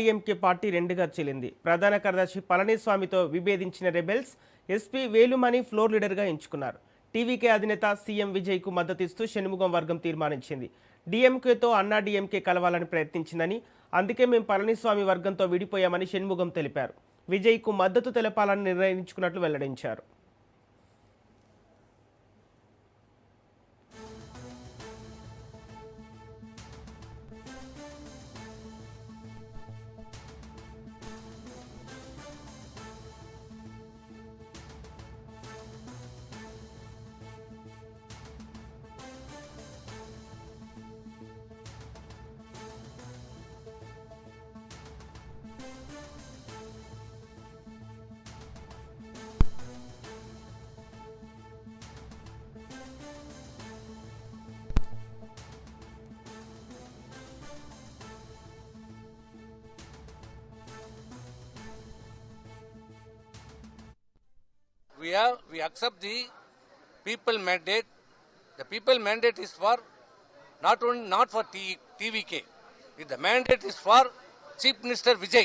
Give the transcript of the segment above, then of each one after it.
DMK party రెండుగా చీలింది. ప్రధాన కార్యదర్శి పళనిస్వామితో విభేదించిన రెబెల్స్ ఎస్పీ వేలుమణి ఫ్లోర్ లీడర్గా ఎంచుకున్నారు. టీవీకే అధినేత సీఎం విజయ్కు మద్దతిస్తూ షణ్ముగం వర్గం తీర్మానించింది. డీఎంకేతో అన్నా డీఎంకే కలవాలని ప్రయత్నించిందని, అందుకే మేము పళనిస్వామి వర్గంతో విడిపోయామని షణ్ముగం తెలిపారు. విజయ్కు మద్దతు తెలపాలని నిర్ణయించుకున్నట్లు వెల్లడించారు. We accept the people mandate. The people mandate is for not for TVK. The mandate is for Chief Minister Vijay.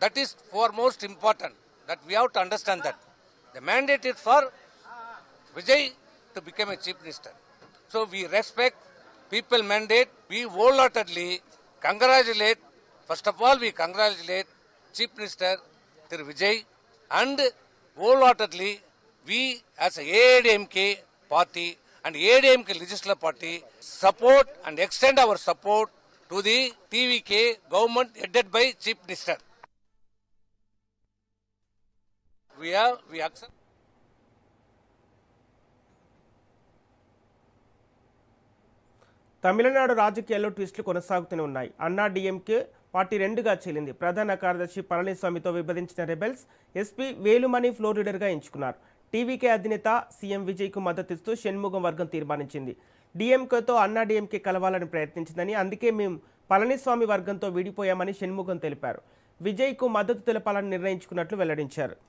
That is foremost important. That we have to understand that the mandate is for Vijay to become a Chief Minister. So we respect people mandate. We wholeheartedly congratulate. First of all, we congratulate Chief Minister Thiru Vijay, and wholeheartedly we as a AIADMK party and AIADMK legislative party support and extend our support to the TVK government headed by Chief Minister. We accept. Tamil Nadu రాజకీయాల్లో ట్విస్టులు కొనసాగుతూనే ఉన్నాయి. అన్నా DMK party రెండుగా చీలింది. ప్రధాన కార్యదర్శి పళనిస్వామితో విభేదించిన rebels SP Velumani floor లీడర్గా ఎంచుకున్నారు. TVK అధినేత సీఎం విజయ్కు మద్దతిస్తూ షణ్ముగం వర్గం తీర్మానించింది. డీఎంకేతో అన్నా డీఎంకే కలవాలని ప్రయత్నించిందని, అందుకే మేము పళనిస్వామి వర్గంతో విడిపోయామని షణ్ముగం తెలిపారు. విజయ్కు మద్దతు తెలపాలని నిర్ణయించుకున్నట్లు వెల్లడించారు.